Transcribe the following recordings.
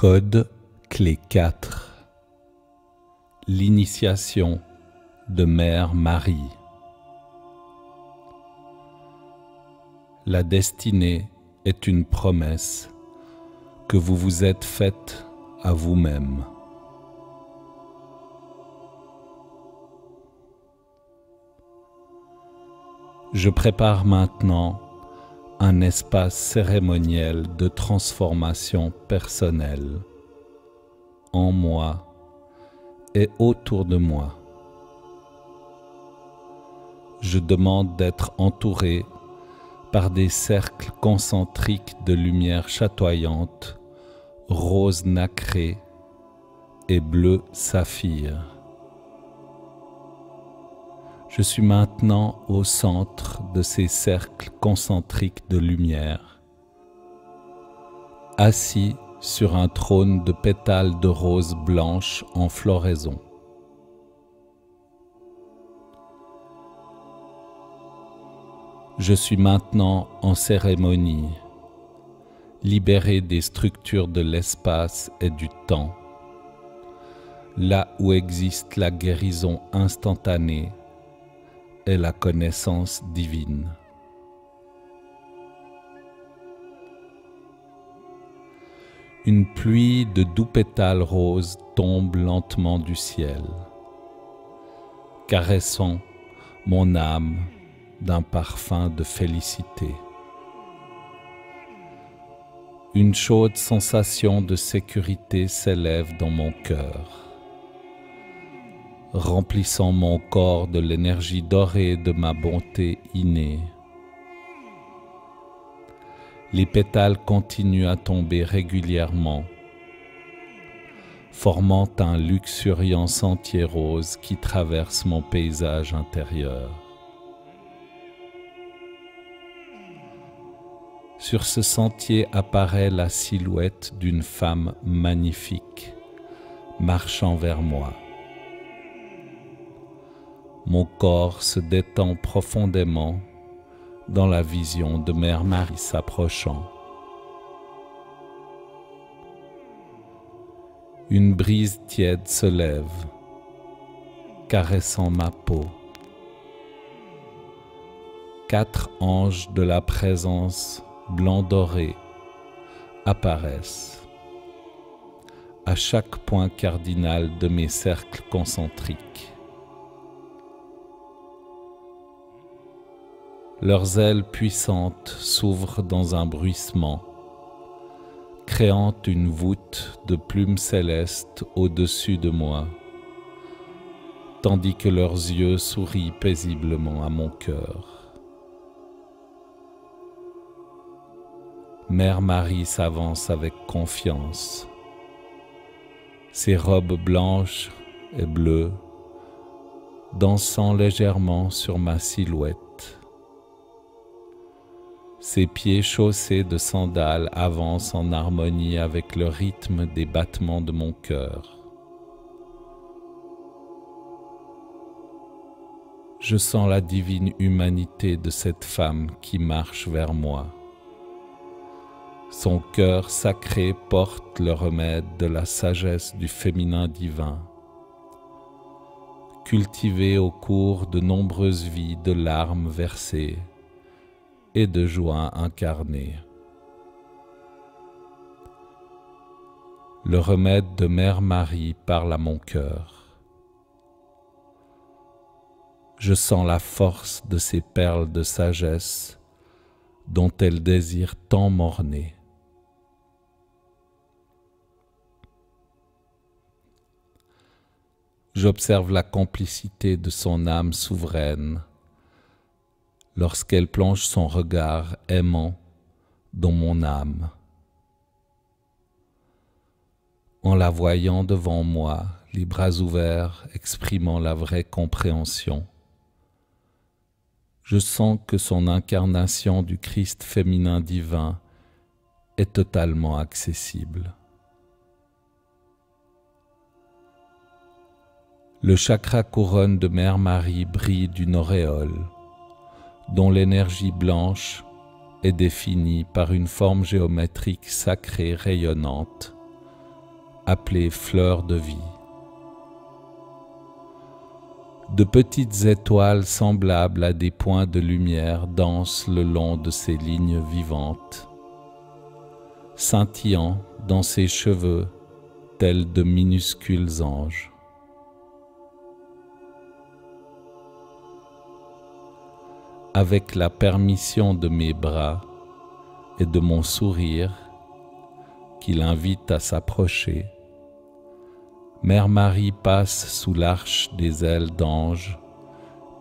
Code clé 4. L'initiation de Mère Marie. La destinée est une promesse que vous vous êtes faite à vous-même. Je prépare maintenant un espace cérémoniel de transformation personnelle en moi et autour de moi. Je demande d'être entouré par des cercles concentriques de lumière chatoyante, rose nacré et bleu saphir. Je suis maintenant au centre de ces cercles concentriques de lumière, assis sur un trône de pétales de rose blanche en floraison. Je suis maintenant en cérémonie, libéré des structures de l'espace et du temps, là où existe la guérison instantanée et la connaissance divine. Une pluie de doux pétales roses tombe lentement du ciel, caressant mon âme d'un parfum de félicité. Une chaude sensation de sécurité s'élève dans mon cœur, remplissant mon corps de l'énergie dorée de ma bonté innée. Les pétales continuent à tomber régulièrement, formant un luxuriant sentier rose qui traverse mon paysage intérieur. Sur ce sentier apparaît la silhouette d'une femme magnifique, marchant vers moi. Mon corps se détend profondément dans la vision de Mère Marie s'approchant. Une brise tiède se lève, caressant ma peau. 4 anges de la présence blanc doré apparaissent à chaque point cardinal de mes cercles concentriques. Leurs ailes puissantes s'ouvrent dans un bruissement, créant une voûte de plumes célestes au-dessus de moi, tandis que leurs yeux sourient paisiblement à mon cœur. Mère Marie s'avance avec confiance. Ses robes blanches et bleues dansant légèrement sur ma silhouette. Ses pieds chaussés de sandales avancent en harmonie avec le rythme des battements de mon cœur. Je sens la divine humanité de cette femme qui marche vers moi. Son cœur sacré porte le remède de la sagesse du féminin divin, cultivé au cours de nombreuses vies de larmes versées et de joie incarnée. Le remède de Mère Marie parle à mon cœur. Je sens la force de ces perles de sagesse dont elle désire tant m'orner. J'observe la complicité de son âme souveraine lorsqu'elle plonge son regard aimant dans mon âme. En la voyant devant moi, les bras ouverts exprimant la vraie compréhension, je sens que son incarnation du Christ féminin divin est totalement accessible. Le chakra couronne de Mère Marie brille d'une auréole, dont l'énergie blanche est définie par une forme géométrique sacrée rayonnante appelées fleurs de vie. De petites étoiles semblables à des points de lumière dansent le long de ces lignes vivantes, scintillant dans ses cheveux tels de minuscules anges. Avec la permission de mes bras et de mon sourire qui l'invite à s'approcher, Mère Marie passe sous l'arche des ailes d'ange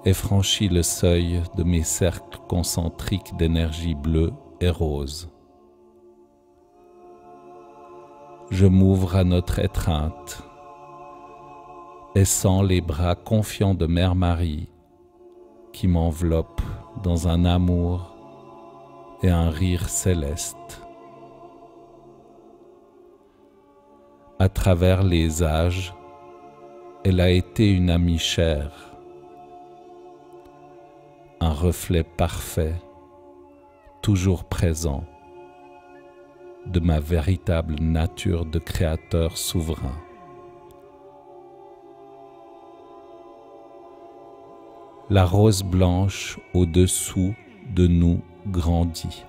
et franchit le seuil de mes cercles concentriques d'énergie bleue et rose. Je m'ouvre à notre étreinte et sens les bras confiants de Mère Marie qui m'enveloppent dans un amour et un rire céleste. À travers les âges, elle a été une amie chère, un reflet parfait, toujours présent, de ma véritable nature de créateur souverain. La rose blanche au-dessous de nous grandit.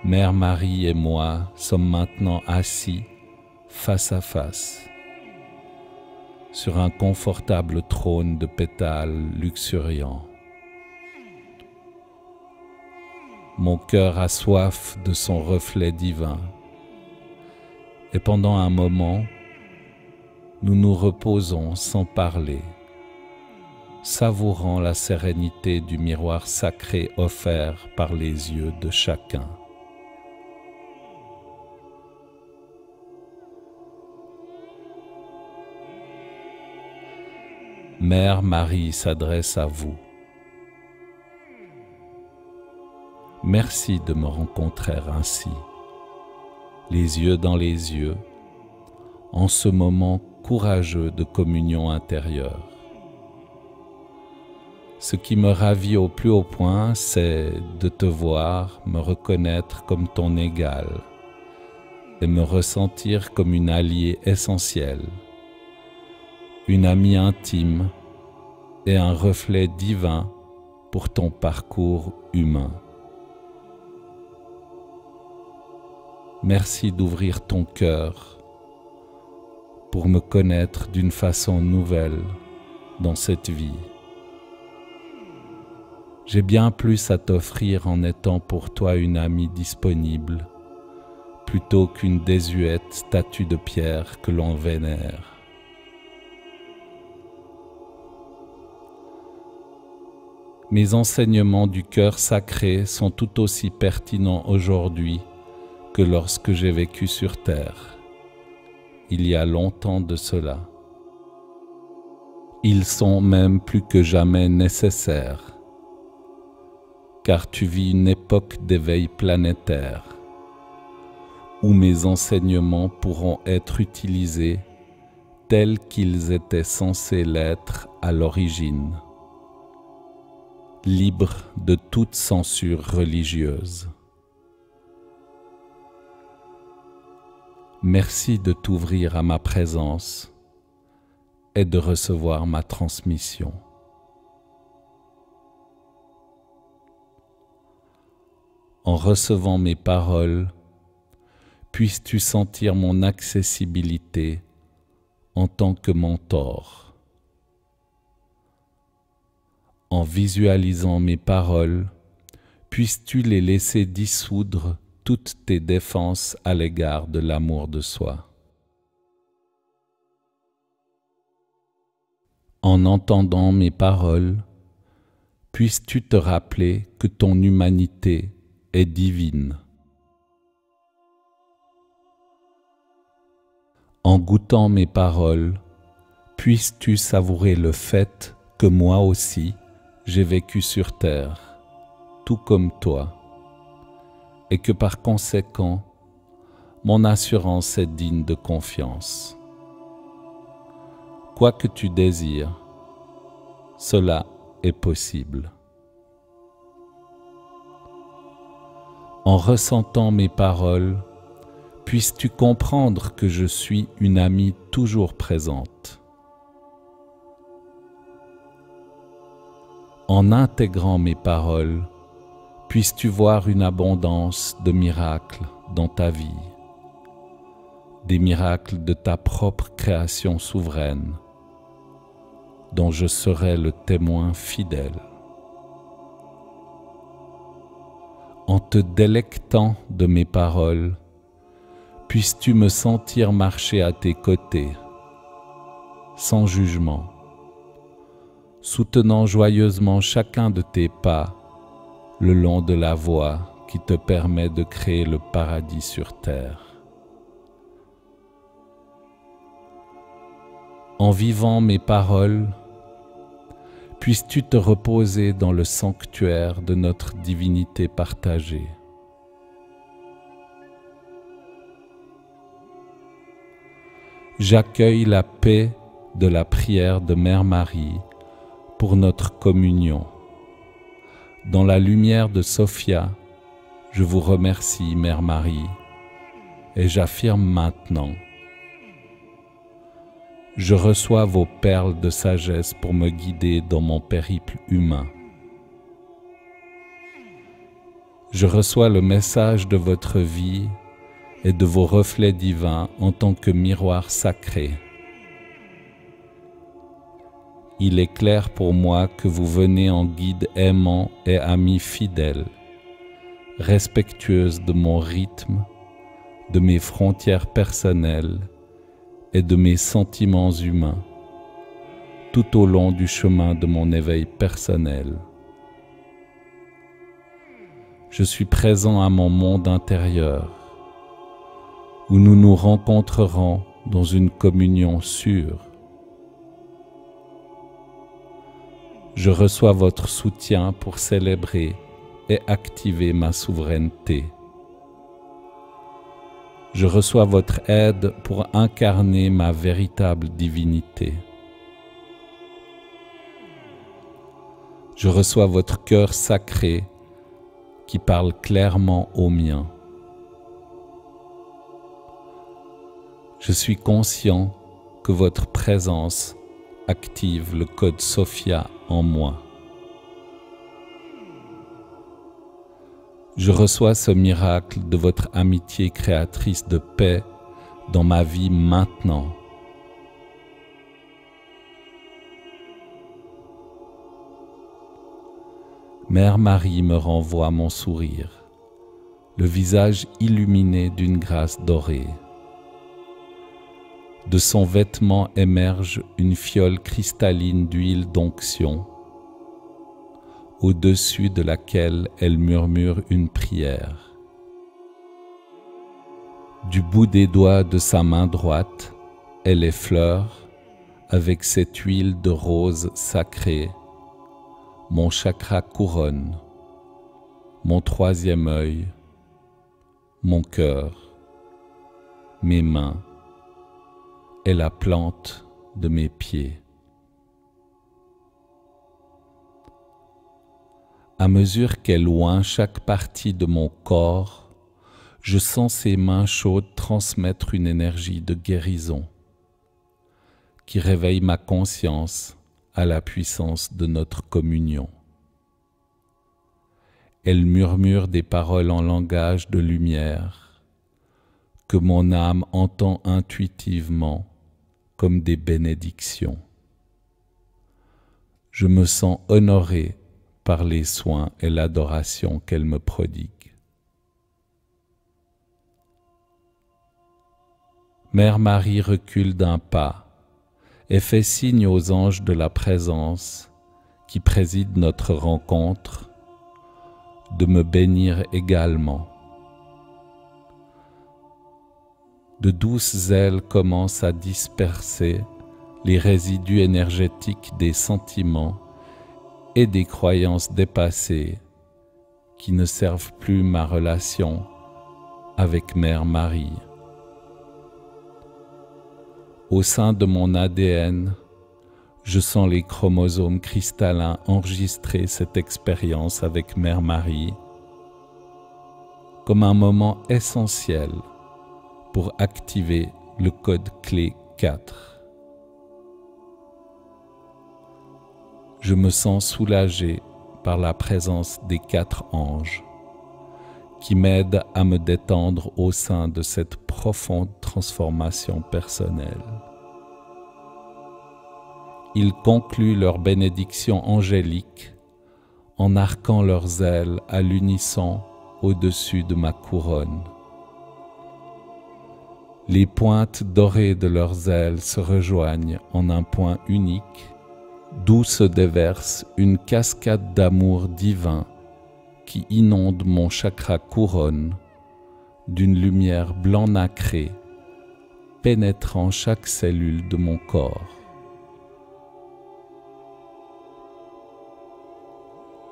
Mère Marie et moi sommes maintenant assis face à face sur un confortable trône de pétales luxuriants. Mon cœur a soif de son reflet divin et pendant un moment, nous nous reposons sans parler, savourant la sérénité du miroir sacré offert par les yeux de chacun. Mère Marie s'adresse à vous. Merci de me rencontrer ainsi, les yeux dans les yeux, en ce moment courageux de communion intérieure. Ce qui me ravit au plus haut point, c'est de te voir, me reconnaître comme ton égal et me ressentir comme une alliée essentielle, une amie intime et un reflet divin pour ton parcours humain. Merci d'ouvrir ton cœur pour me connaître d'une façon nouvelle dans cette vie. J'ai bien plus à t'offrir en étant pour toi une amie disponible plutôt qu'une désuète statue de pierre que l'on vénère. Mes enseignements du cœur sacré sont tout aussi pertinents aujourd'hui que lorsque j'ai vécu sur terre, il y a longtemps de cela. Ils sont même plus que jamais nécessaires, car tu vis une époque d'éveil planétaire, où mes enseignements pourront être utilisés tels qu'ils étaient censés l'être à l'origine, libres de toute censure religieuse. Merci de t'ouvrir à ma présence et de recevoir ma transmission. En recevant mes paroles, puisses-tu sentir mon accessibilité en tant que mentor. En visualisant mes paroles, puisses-tu les laisser dissoudre toutes tes défenses à l'égard de l'amour de soi. En entendant mes paroles, puisses-tu te rappeler que ton humanité est divine. En goûtant mes paroles, puisses-tu savourer le fait que moi aussi, j'ai vécu sur terre, tout comme toi, et que par conséquent, mon assurance est digne de confiance. Quoi que tu désires, cela est possible. En ressentant mes paroles, puisses-tu comprendre que je suis une amie toujours présente. En intégrant mes paroles, puisses-tu voir une abondance de miracles dans ta vie, des miracles de ta propre création souveraine, dont je serai le témoin fidèle. En te délectant de mes paroles, puisses-tu me sentir marcher à tes côtés, sans jugement, soutenant joyeusement chacun de tes pas le long de la voie qui te permet de créer le paradis sur terre. En vivant mes paroles, puisses-tu te reposer dans le sanctuaire de notre divinité partagée. J'accueille la paix de la prière de Mère Marie pour notre communion. Dans la lumière de Sophia, je vous remercie, Mère Marie, et j'affirme maintenant: je reçois vos perles de sagesse pour me guider dans mon périple humain. Je reçois le message de votre vie et de vos reflets divins en tant que miroir sacré. Il est clair pour moi que vous venez en guide aimant et ami fidèle, respectueuse de mon rythme, de mes frontières personnelles et de mes sentiments humains, tout au long du chemin de mon éveil personnel. Je suis présent à mon monde intérieur, où nous nous rencontrerons dans une communion sûre. Je reçois votre soutien pour célébrer et activer ma souveraineté. Je reçois votre aide pour incarner ma véritable divinité. Je reçois votre cœur sacré qui parle clairement au mien. Je suis conscient que votre présence active le code Sophia en moi. Je reçois ce miracle de votre amitié créatrice de paix dans ma vie maintenant. Mère Marie me renvoie mon sourire, le visage illuminé d'une grâce dorée. De son vêtement émerge une fiole cristalline d'huile d'onction, au-dessus de laquelle elle murmure une prière. Du bout des doigts de sa main droite, elle effleure, avec cette huile de rose sacrée, mon chakra couronne, mon troisième œil, mon cœur, mes mains et la plante de mes pieds. À mesure qu'elle oint chaque partie de mon corps, je sens ses mains chaudes transmettre une énergie de guérison qui réveille ma conscience à la puissance de notre communion. Elle murmure des paroles en langage de lumière que mon âme entend intuitivement comme des bénédictions. Je me sens honoré par les soins et l'adoration qu'elle me prodigue. Mère Marie recule d'un pas et fait signe aux anges de la présence qui président notre rencontre de me bénir également. De douces ailes commencent à disperser les résidus énergétiques des sentiments et des croyances dépassées qui ne servent plus ma relation avec Mère Marie. Au sein de mon ADN, je sens les chromosomes cristallins enregistrer cette expérience avec Mère Marie comme un moment essentiel pour activer le code clé 4. Je me sens soulagé par la présence des 4 anges qui m'aident à me détendre au sein de cette profonde transformation personnelle. Ils concluent leur bénédiction angélique en arquant leurs ailes à l'unisson au-dessus de ma couronne. Les pointes dorées de leurs ailes se rejoignent en un point unique, d'où se déverse une cascade d'amour divin qui inonde mon chakra couronne d'une lumière blanc nacré, pénétrant chaque cellule de mon corps.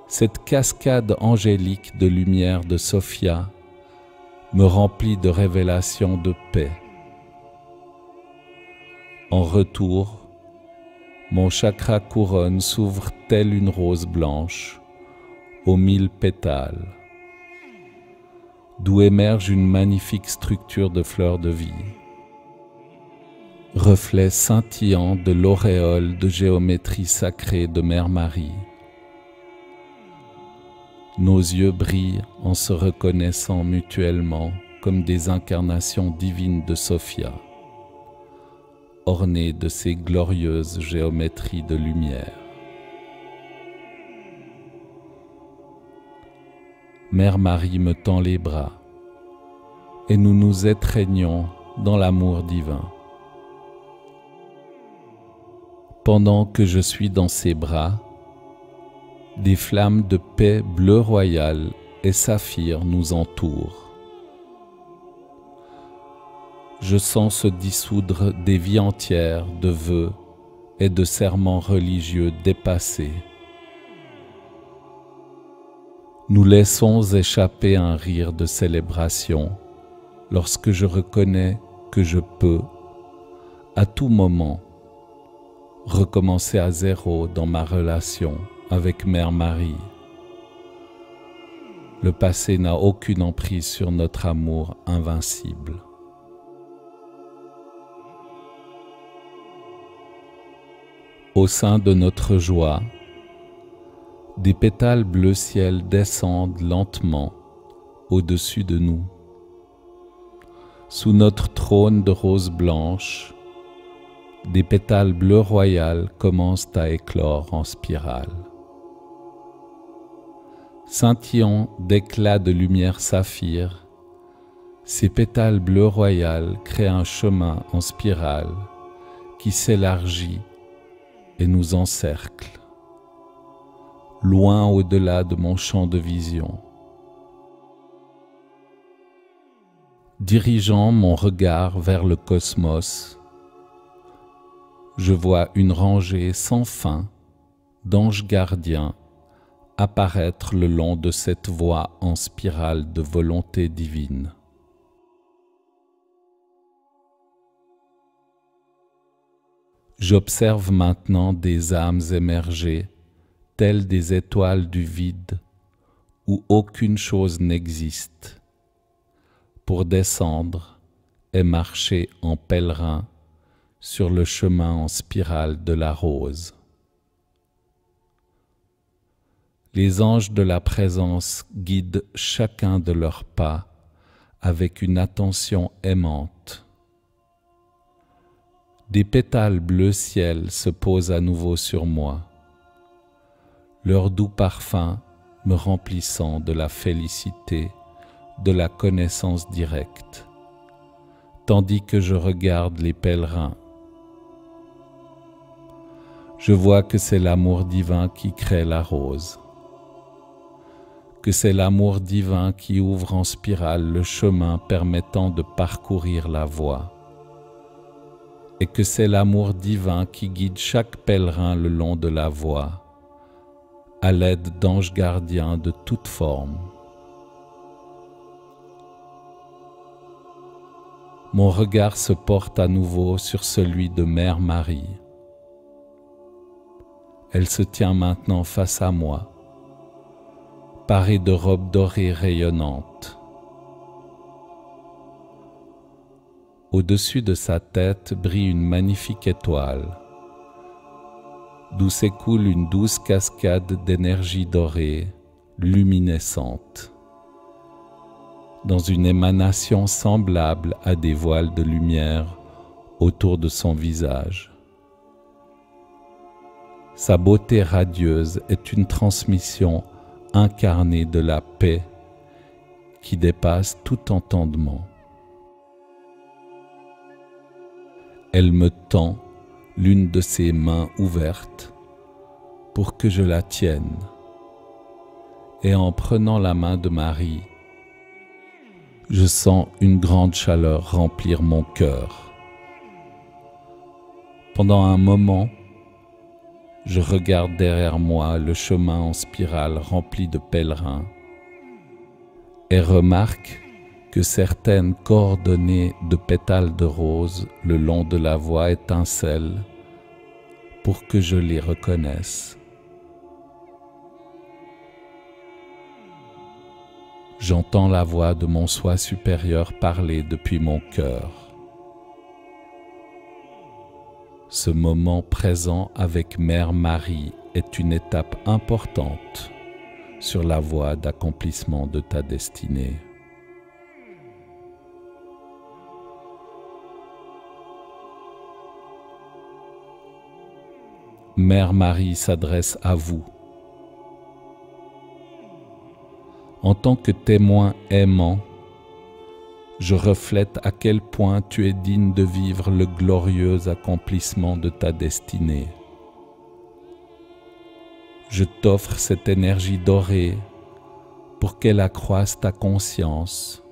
Cette cascade angélique de lumière de Sophia me remplit de révélations de paix. En retour, mon chakra couronne s'ouvre telle une rose blanche aux 1000 pétales, d'où émerge une magnifique structure de fleurs de vie, reflet scintillant de l'auréole de géométrie sacrée de Mère Marie. Nos yeux brillent en se reconnaissant mutuellement comme des incarnations divines de Sophia, ornées de ces glorieuses géométries de lumière. Mère Marie me tend les bras et nous nous étreignons dans l'amour divin. Pendant que je suis dans ses bras, des flammes de paix bleu royal et saphir nous entourent. Je sens se dissoudre des vies entières de vœux et de serments religieux dépassés. Nous laissons échapper un rire de célébration lorsque je reconnais que je peux, à tout moment, recommencer à zéro dans ma relation avec Mère Marie. Le passé n'a aucune emprise sur notre amour invincible. Au sein de notre joie, des pétales bleu ciel descendent lentement au-dessus de nous. Sous notre trône de rose blanche, des pétales bleu royal commencent à éclore en spirale. Scintillant d'éclats de lumière saphir, ces pétales bleu royal créent un chemin en spirale qui s'élargit et nous encercle, loin au-delà de mon champ de vision. Dirigeant mon regard vers le cosmos, je vois une rangée sans fin d'anges gardiens apparaître le long de cette voie en spirale de volonté divine. J'observe maintenant des âmes émerger, telles des étoiles du vide, où aucune chose n'existe, pour descendre et marcher en pèlerin sur le chemin en spirale de la rose. Les anges de la présence guident chacun de leurs pas avec une attention aimante. Des pétales bleu ciel se posent à nouveau sur moi, leur doux parfum me remplissant de la félicité, de la connaissance directe, tandis que je regarde les pèlerins. Je vois que c'est l'amour divin qui crée la rose, que c'est l'amour divin qui ouvre en spirale le chemin permettant de parcourir la voie, et que c'est l'amour divin qui guide chaque pèlerin le long de la voie, à l'aide d'anges gardiens de toute forme. Mon regard se porte à nouveau sur celui de Mère Marie. Elle se tient maintenant face à moi, parée de robes dorées rayonnantes. Au-dessus de sa tête brille une magnifique étoile, d'où s'écoule une douce cascade d'énergie dorée, luminescente, dans une émanation semblable à des voiles de lumière autour de son visage. Sa beauté radieuse est une transmission incarnée de la paix qui dépasse tout entendement. Elle me tend l'une de ses mains ouvertes pour que je la tienne, et en prenant la main de Marie, je sens une grande chaleur remplir mon cœur. Pendant un moment, je regarde derrière moi le chemin en spirale rempli de pèlerins et remarque que certaines coordonnées de pétales de rose le long de la voie étincellent pour que je les reconnaisse. J'entends la voix de mon soi supérieur parler depuis mon cœur. Ce moment présent avec Mère Marie est une étape importante sur la voie d'accomplissement de ta destinée. Mère Marie s'adresse à vous. En tant que témoin aimant, je reflète à quel point tu es digne de vivre le glorieux accomplissement de ta destinée. Je t'offre cette énergie dorée pour qu'elle accroisse ta conscience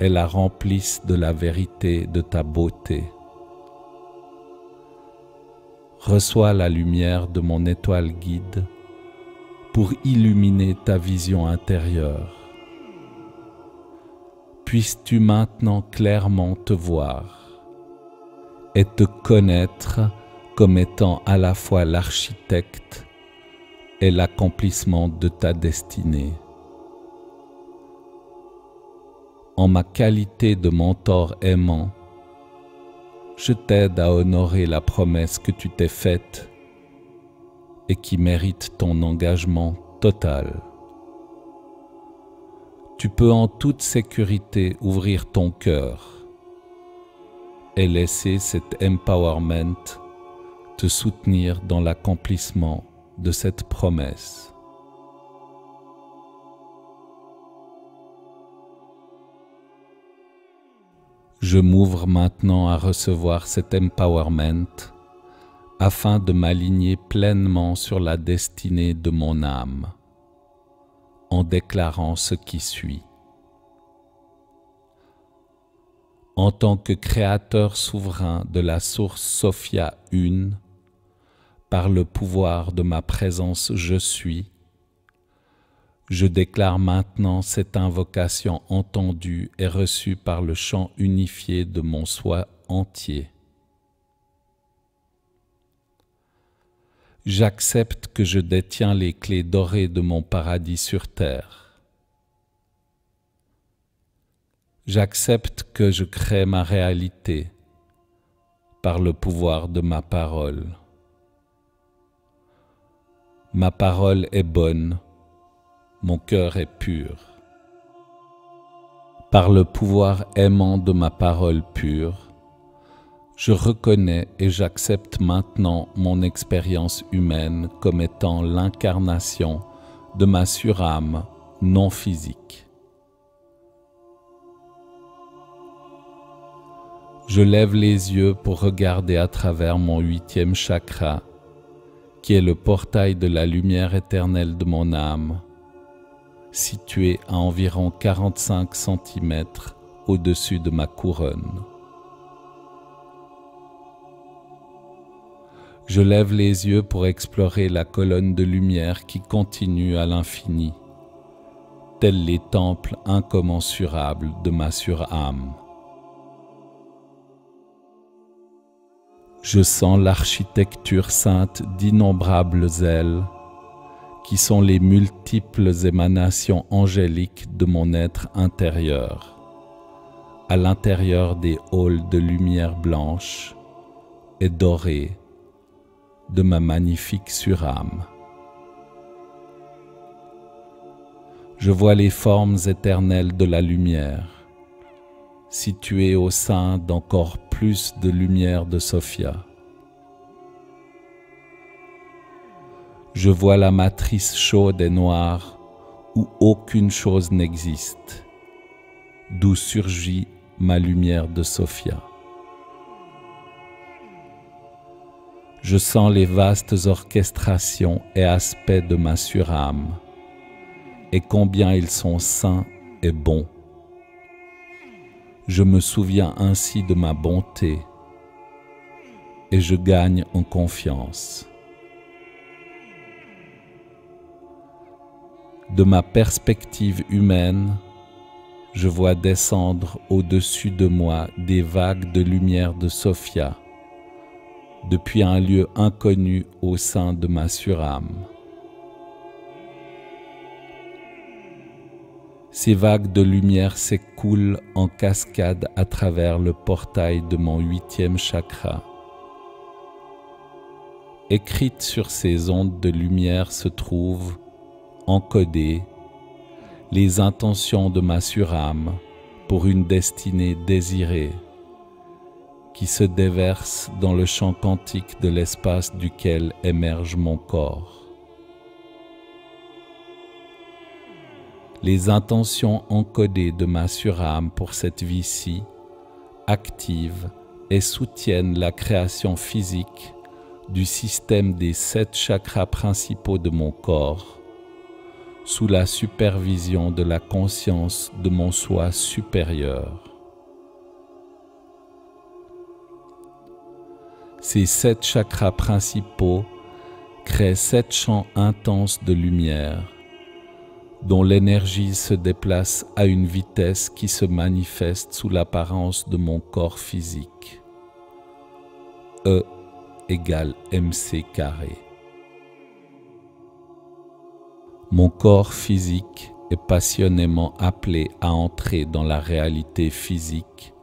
et la remplisse de la vérité de ta beauté. Reçois la lumière de mon étoile guide pour illuminer ta vision intérieure. Puisses-tu maintenant clairement te voir et te connaître comme étant à la fois l'architecte et l'accomplissement de ta destinée. En ma qualité de mentor aimant, je t'aide à honorer la promesse que tu t'es faite et qui mérite ton engagement total. Tu peux en toute sécurité ouvrir ton cœur et laisser cet empowerment te soutenir dans l'accomplissement de cette promesse. Je m'ouvre maintenant à recevoir cet empowerment afin de m'aligner pleinement sur la destinée de mon âme, en déclarant ce qui suit. En tant que créateur souverain de la source Sophia Une, par le pouvoir de ma présence je suis, je déclare maintenant cette invocation entendue et reçue par le chant unifié de mon soi entier. J'accepte que je détiens les clés dorées de mon paradis sur terre. J'accepte que je crée ma réalité par le pouvoir de ma parole. Ma parole est bonne, mon cœur est pur. Par le pouvoir aimant de ma parole pure, je reconnais et j'accepte maintenant mon expérience humaine comme étant l'incarnation de ma surâme non physique. Je lève les yeux pour regarder à travers mon 8e chakra, qui est le portail de la lumière éternelle de mon âme, situé à environ 45 cm au-dessus de ma couronne. Je lève les yeux pour explorer la colonne de lumière qui continue à l'infini, tels les temples incommensurables de ma surâme. Je sens l'architecture sainte d'innombrables ailes qui sont les multiples émanations angéliques de mon être intérieur, à l'intérieur des halls de lumière blanche et dorée de ma magnifique surâme. Je vois les formes éternelles de la lumière, situées au sein d'encore plus de lumière de Sophia. Je vois la matrice chaude et noire où aucune chose n'existe, d'où surgit ma lumière de Sophia. Je sens les vastes orchestrations et aspects de ma surâme, et combien ils sont saints et bons. Je me souviens ainsi de ma bonté, et je gagne en confiance. De ma perspective humaine, je vois descendre au-dessus de moi des vagues de lumière de Sophia, depuis un lieu inconnu au sein de ma surâme. Ces vagues de lumière s'écoulent en cascade à travers le portail de mon 8e chakra. Écrites sur ces ondes de lumière se trouvent, encodées, les intentions de ma surâme pour une destinée désirée qui se déverse dans le champ quantique de l'espace duquel émerge mon corps. Les intentions encodées de ma surâme pour cette vie-ci activent et soutiennent la création physique du système des 7 chakras principaux de mon corps, sous la supervision de la conscience de mon soi supérieur. Ces 7 chakras principaux créent 7 champs intenses de lumière, dont l'énergie se déplace à une vitesse qui se manifeste sous l'apparence de mon corps physique. E égale mc carré. Mon corps physique est passionnément appelé à entrer dans la réalité physique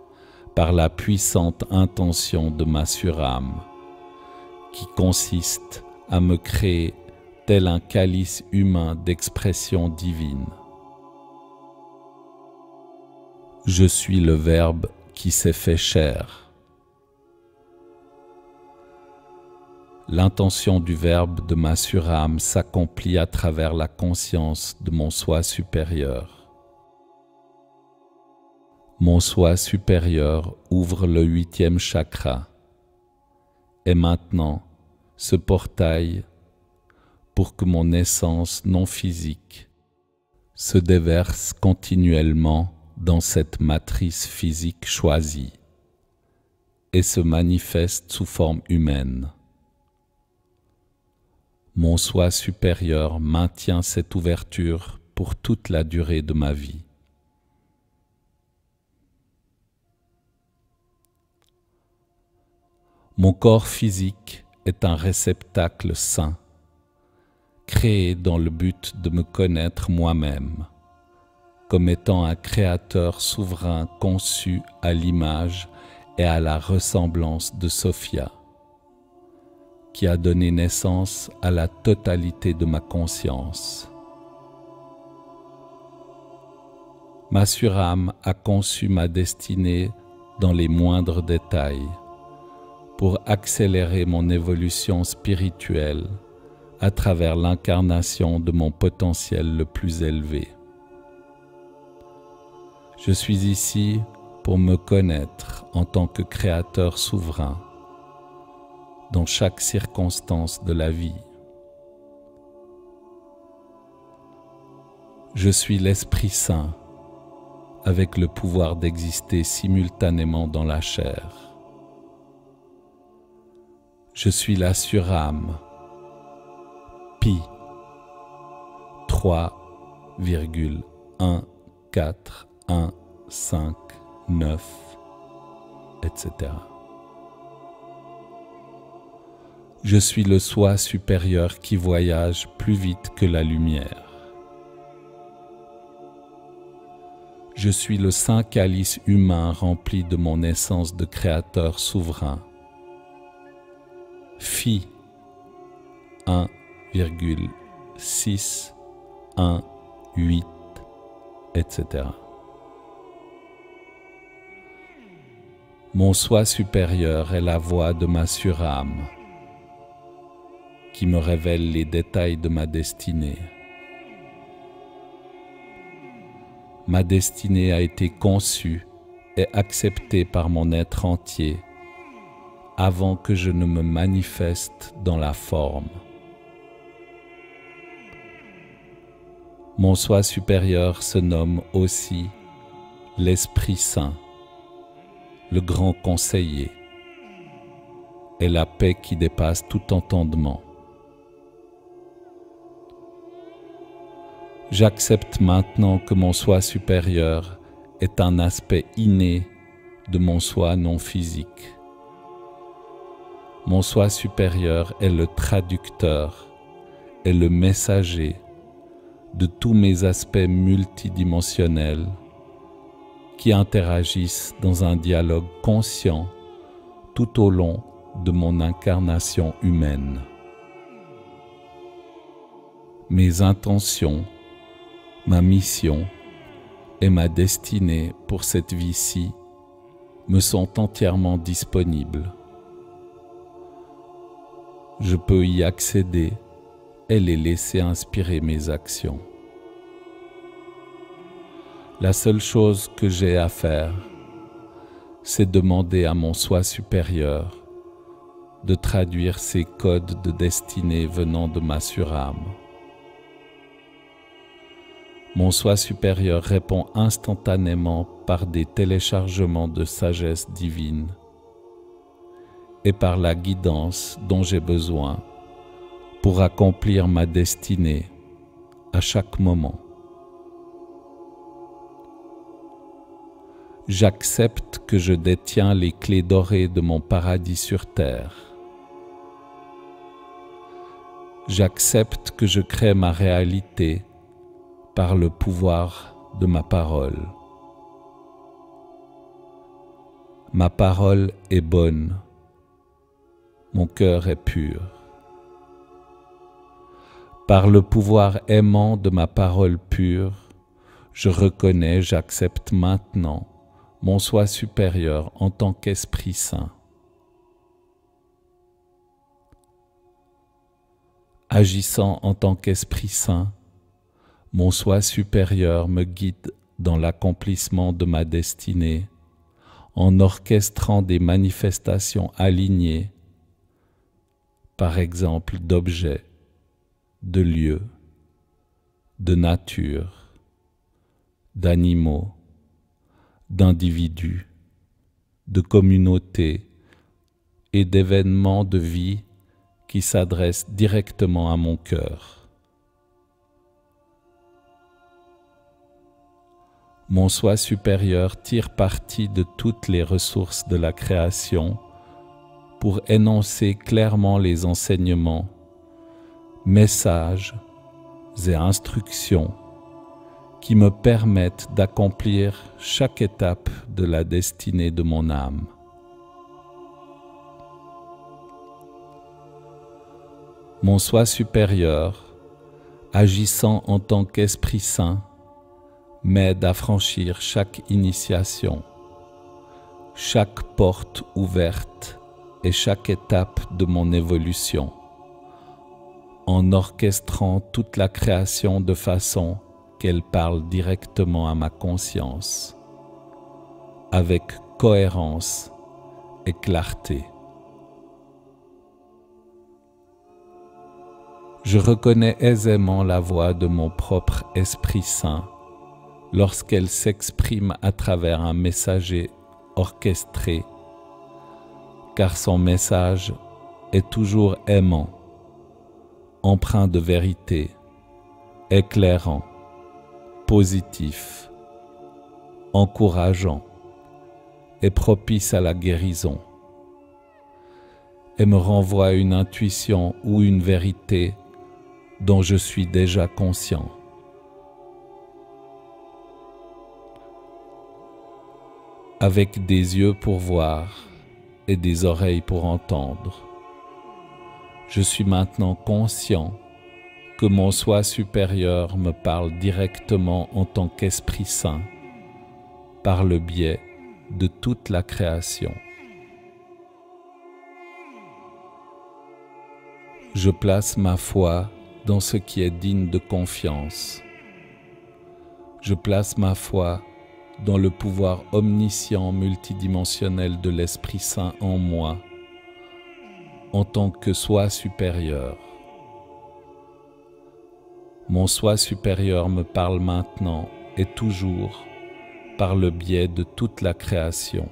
par la puissante intention de ma surâme, qui consiste à me créer tel un calice humain d'expression divine. Je suis le Verbe qui s'est fait chair. L'intention du Verbe de ma surâme s'accomplit à travers la conscience de mon soi supérieur. Mon soi supérieur ouvre le 8e chakra. Et maintenant, ce portail pour que mon essence non physique se déverse continuellement dans cette matrice physique choisie et se manifeste sous forme humaine. Mon soi supérieur maintient cette ouverture pour toute la durée de ma vie. Mon corps physique est un réceptacle saint, créé dans le but de me connaître moi-même, comme étant un créateur souverain conçu à l'image et à la ressemblance de Sophia, qui a donné naissance à la totalité de ma conscience. Ma surâme a conçu ma destinée dans les moindres détails pour accélérer mon évolution spirituelle à travers l'incarnation de mon potentiel le plus élevé. Je suis ici pour me connaître en tant que créateur souverain dans chaque circonstance de la vie. Je suis l'Esprit Saint avec le pouvoir d'exister simultanément dans la chair. Je suis la surâme Pi 3,1415,9, etc. Je suis le soi supérieur qui voyage plus vite que la lumière. Je suis le saint calice humain rempli de mon essence de créateur souverain. Phi 1,6, 1, 8, etc. Mon soi supérieur est la voix de ma surâme qui me révèle les détails de ma destinée. Ma destinée a été conçue et acceptée par mon être entier avant que je ne me manifeste dans la forme. Mon soi supérieur se nomme aussi l'Esprit Saint, le grand conseiller, et la paix qui dépasse tout entendement. J'accepte maintenant que mon soi supérieur est un aspect inné de mon soi non physique. Mon soi supérieur est le traducteur et le messager de tous mes aspects multidimensionnels qui interagissent dans un dialogue conscient tout au long de mon incarnation humaine. Mes intentions, ma mission et ma destinée pour cette vie-ci me sont entièrement disponibles. Je peux y accéder et les laisser inspirer mes actions. La seule chose que j'ai à faire, c'est demander à mon soi supérieur de traduire ces codes de destinée venant de ma surâme. Mon soi supérieur répond instantanément par des téléchargements de sagesse divine et par la guidance dont j'ai besoin pour accomplir ma destinée à chaque moment. J'accepte que je détiens les clés dorées de mon paradis sur terre. J'accepte que je crée ma réalité par le pouvoir de ma parole. Ma parole est bonne, mon cœur est pur. Par le pouvoir aimant de ma parole pure, je reconnais, j'accepte maintenant mon soi supérieur en tant qu'Esprit Saint. Agissant en tant qu'Esprit Saint, mon soi supérieur me guide dans l'accomplissement de ma destinée en orchestrant des manifestations alignées, par exemple d'objets, de lieux, de nature, d'animaux, d'individus, de communautés et d'événements de vie qui s'adressent directement à mon cœur. Mon soi supérieur tire parti de toutes les ressources de la création pour énoncer clairement les enseignements, messages et instructions qui me permettent d'accomplir chaque étape de la destinée de mon âme. Mon soi supérieur, agissant en tant qu'Esprit Saint, m'aide à franchir chaque initiation, chaque porte ouverte et chaque étape de mon évolution, en orchestrant toute la création de façon qu'elle parle directement à ma conscience, avec cohérence et clarté. Je reconnais aisément la voix de mon propre Esprit Saint lorsqu'elle s'exprime à travers un messager orchestré, car son message est toujours aimant, empreint de vérité, éclairant, positif, encourageant et propice à la guérison, et me renvoie à une intuition ou une vérité dont je suis déjà conscient. avec des yeux pour voir et des oreilles pour entendre. Je suis maintenant conscient que mon soi supérieur me parle directement en tant qu'Esprit Saint par le biais de toute la création. Je place ma foi dans ce qui est digne de confiance. Je place ma foi dans le pouvoir omniscient multidimensionnel de l'Esprit Saint en moi, en tant que soi supérieur. Mon soi supérieur me parle maintenant et toujours par le biais de toute la création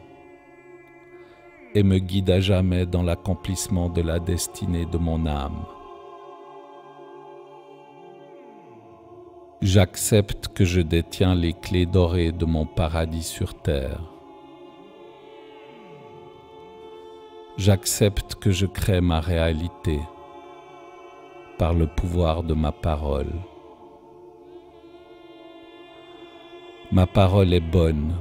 et me guide à jamais dans l'accomplissement de la destinée de mon âme. J'accepte que je détiens les clés dorées de mon paradis sur terre. J'accepte que je crée ma réalité par le pouvoir de ma parole. Ma parole est bonne,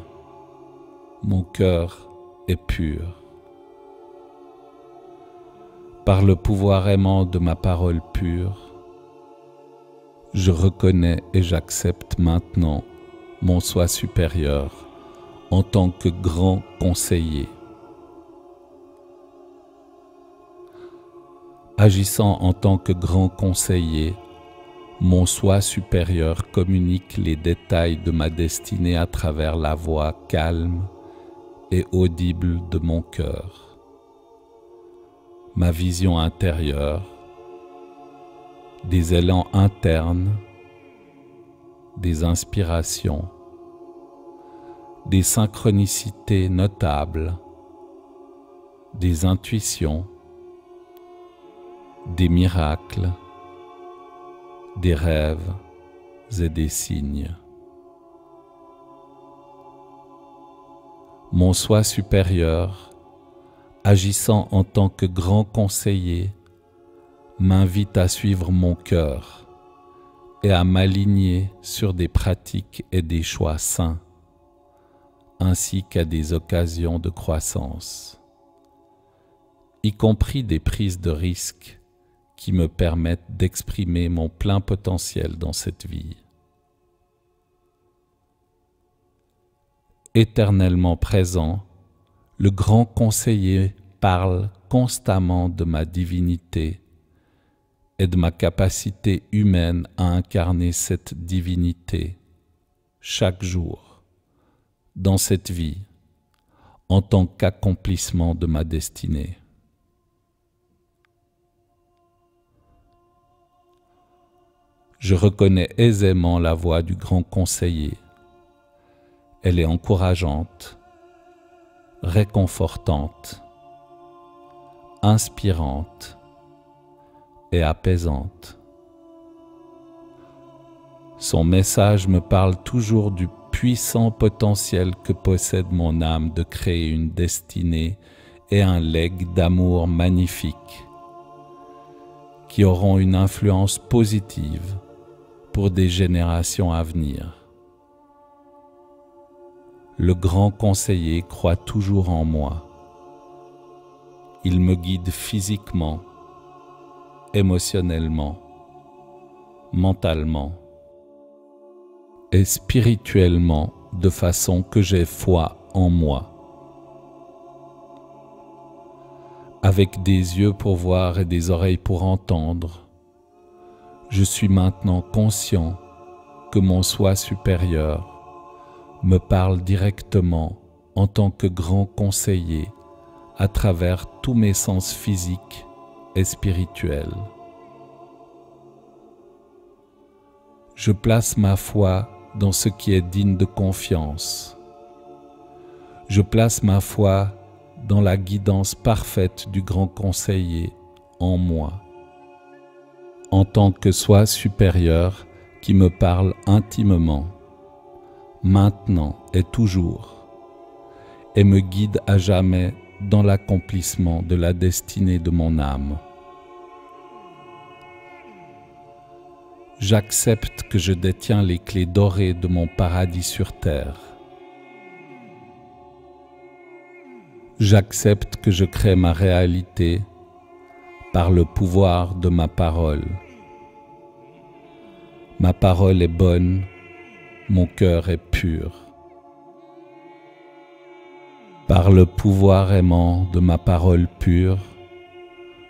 mon cœur est pur. Par le pouvoir aimant de ma parole pure, je reconnais et j'accepte maintenant mon soi supérieur en tant que grand conseiller. Agissant en tant que grand conseiller, mon soi supérieur communique les détails de ma destinée à travers la voix calme et audible de mon cœur. Ma vision intérieure, des élans internes, des inspirations, des synchronicités notables, des intuitions, des miracles, des rêves et des signes. Mon soi supérieur, agissant en tant que grand conseiller, m'invite à suivre mon cœur et à m'aligner sur des pratiques et des choix sains, ainsi qu'à des occasions de croissance, y compris des prises de risques qui me permettent d'exprimer mon plein potentiel dans cette vie. Éternellement présent, le grand conseiller parle constamment de ma divinité et de ma capacité humaine à incarner cette divinité chaque jour, dans cette vie, en tant qu'accomplissement de ma destinée. Je reconnais aisément la voix du grand conseiller. Elle est encourageante, réconfortante, inspirante et apaisante. Son message me parle toujours du puissant potentiel que possède mon âme de créer une destinée et un legs d'amour magnifique qui auront une influence positive pour des générations à venir. Le grand conseiller croit toujours en moi. Il me guide physiquement, émotionnellement, mentalement et spirituellement de façon que j'ai foi en moi. Avec des yeux pour voir et des oreilles pour entendre, je suis maintenant conscient que mon soi supérieur me parle directement en tant que grand conseiller à travers tous mes sens physiques et spirituels. Je place ma foi dans ce qui est digne de confiance. Je place ma foi dans la guidance parfaite du grand conseiller en moi, en tant que soi supérieur qui me parle intimement, maintenant et toujours, et me guide à jamais dans l'accomplissement de la destinée de mon âme. J'accepte que je détiens les clés dorées de mon paradis sur terre. J'accepte que je crée ma réalité par le pouvoir de ma parole. Ma parole est bonne, mon cœur est pur. Par le pouvoir aimant de ma parole pure,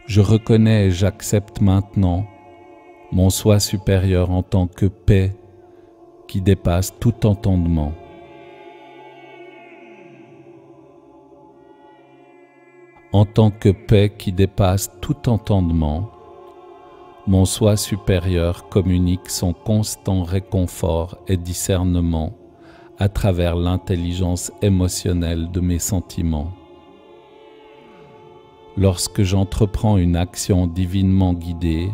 je reconnais et j'accepte maintenant mon soi supérieur en tant que paix qui dépasse tout entendement. En tant que paix qui dépasse tout entendement, mon soi supérieur communique son constant réconfort et discernement à travers l'intelligence émotionnelle de mes sentiments. Lorsque j'entreprends une action divinement guidée,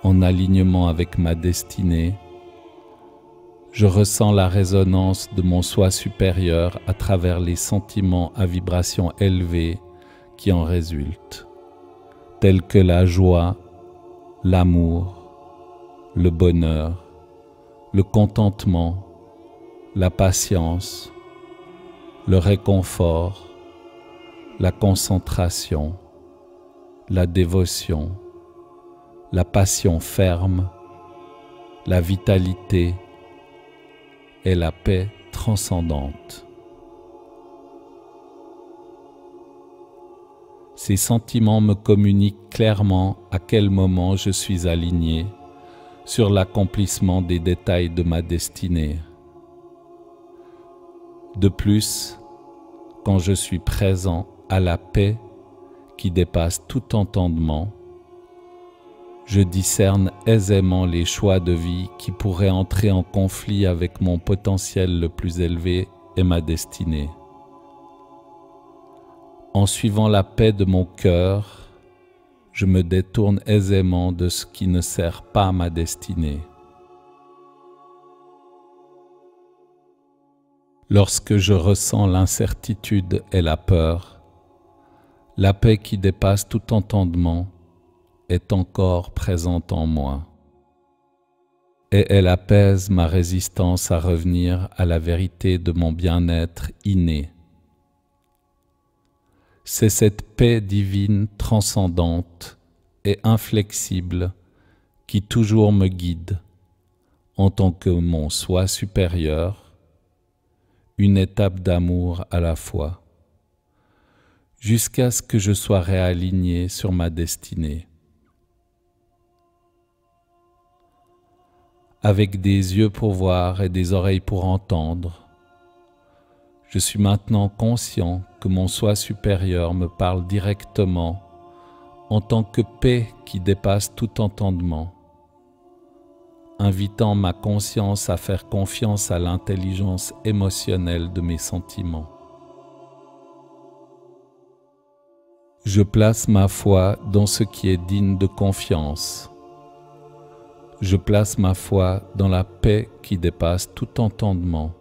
en alignement avec ma destinée, je ressens la résonance de mon soi supérieur à travers les sentiments à vibration élevée qui en résultent, tels que la joie, l'amour, le bonheur, le contentement, la patience, le réconfort, la concentration, la dévotion, la passion ferme, la vitalité et la paix transcendante. Ces sentiments me communiquent clairement à quel moment je suis aligné sur l'accomplissement des détails de ma destinée. De plus, quand je suis présent à la paix qui dépasse tout entendement, je discerne aisément les choix de vie qui pourraient entrer en conflit avec mon potentiel le plus élevé et ma destinée. En suivant la paix de mon cœur, je me détourne aisément de ce qui ne sert pas à ma destinée. Lorsque je ressens l'incertitude et la peur, la paix qui dépasse tout entendement est encore présente en moi, et elle apaise ma résistance à revenir à la vérité de mon bien-être inné. C'est cette paix divine transcendante et inflexible qui toujours me guide en tant que mon soi supérieur, une étape d'amour à la fois, jusqu'à ce que je sois réaligné sur ma destinée. Avec des yeux pour voir et des oreilles pour entendre, je suis maintenant conscient que mon soi supérieur me parle directement en tant que paix qui dépasse tout entendement, invitant ma conscience à faire confiance à l'intelligence émotionnelle de mes sentiments. Je place ma foi dans ce qui est digne de confiance. Je place ma foi dans la paix qui dépasse tout entendement.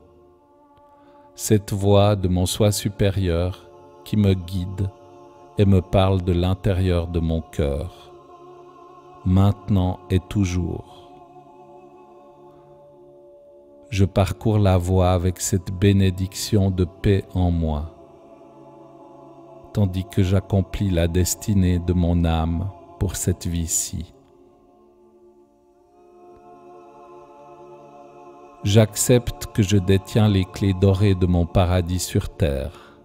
Cette voix de mon soi supérieur qui me guide et me parle de l'intérieur de mon cœur, maintenant et toujours. Je parcours la voie avec cette bénédiction de paix en moi, tandis que j'accomplis la destinée de mon âme pour cette vie-ci. J'accepte que je détiens les clés dorées de mon paradis sur terre.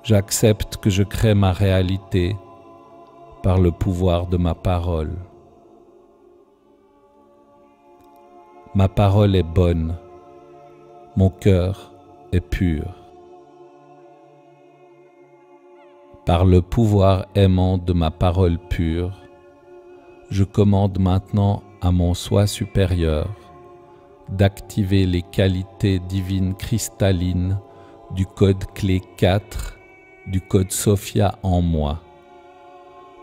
J'accepte que je crée ma réalité par le pouvoir de ma parole. Ma parole est bonne, mon cœur est pur. Par le pouvoir aimant de ma parole pure, je commande maintenant à mon soi supérieur d'activer les qualités divines cristallines du code clé 4 du code Sophia en moi,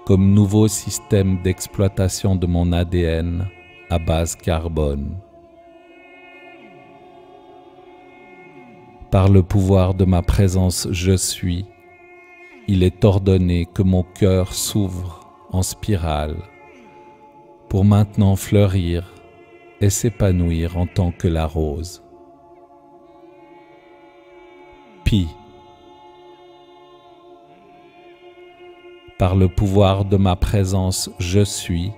comme nouveau système d'exploitation de mon ADN à base carbone. Par le pouvoir de ma présence je suis, il est ordonné que mon cœur s'ouvre en spirale pour maintenant fleurir et s'épanouir en tant que la rose. Pi. Par le pouvoir de ma présence je suis,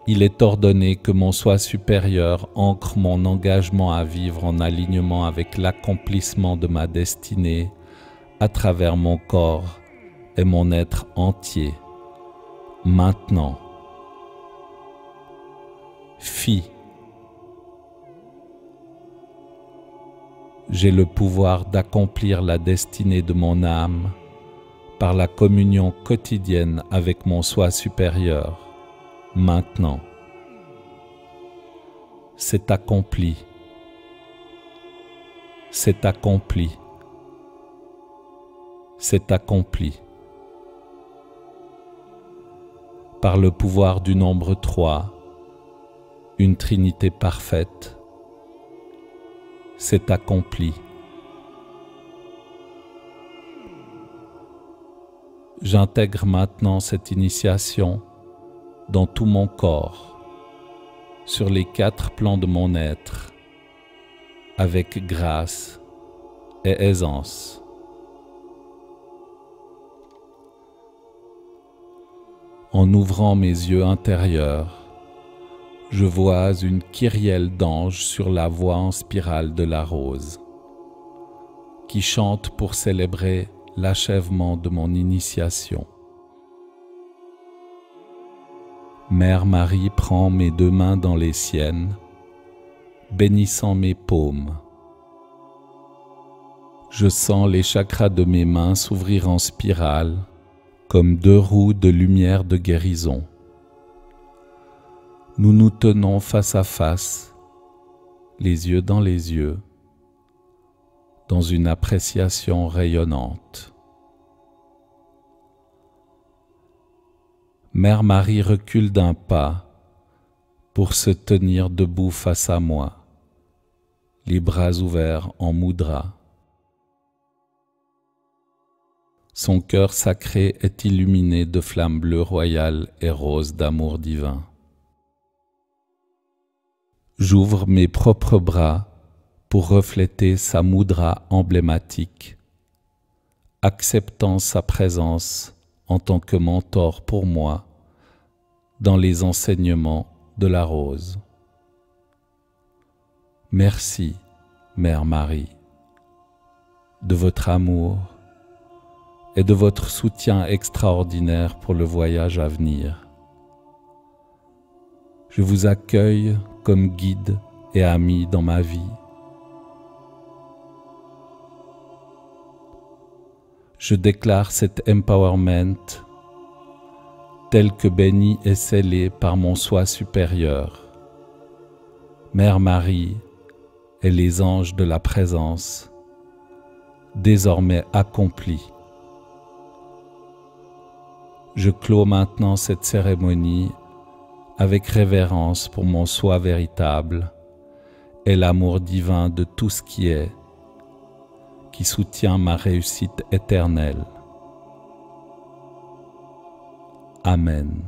il est ordonné que mon soi supérieur ancre mon engagement à vivre en alignement avec l'accomplissement de ma destinée à travers mon corps et mon être entier, maintenant. Phi. J'ai le pouvoir d'accomplir la destinée de mon âme par la communion quotidienne avec mon soi supérieur, maintenant. C'est accompli. C'est accompli. C'est accompli. Par le pouvoir du nombre 3, une trinité parfaite, c'est accompli. J'intègre maintenant cette initiation dans tout mon corps, sur les 4 plans de mon être, avec grâce et aisance. En ouvrant mes yeux intérieurs, je vois une kyrielle d'anges sur la voie en spirale de la rose, qui chante pour célébrer l'achèvement de mon initiation. Mère Marie prend mes 2 mains dans les siennes, bénissant mes paumes. Je sens les chakras de mes mains s'ouvrir en spirale, comme 2 roues de lumière de guérison. Nous nous tenons face à face, les yeux dans les yeux, dans une appréciation rayonnante. Mère Marie recule d'un pas pour se tenir debout face à moi, les bras ouverts en mudra. Son cœur sacré est illuminé de flammes bleues royales et roses d'amour divin. J'ouvre mes propres bras pour refléter sa mudra emblématique, acceptant sa présence en tant que mentor pour moi dans les enseignements de la rose. Merci, Mère Marie, de votre amour et de votre soutien extraordinaire pour le voyage à venir. Je vous accueille comme guide et ami dans ma vie. Je déclare cet empowerment tel que béni et scellé par mon soi supérieur, Mère Marie et les anges de la présence, désormais accompli. Je clôt maintenant cette cérémonie avec révérence pour mon soi véritable et l'amour divin de tout ce qui est, qui soutient ma réussite éternelle. Amen.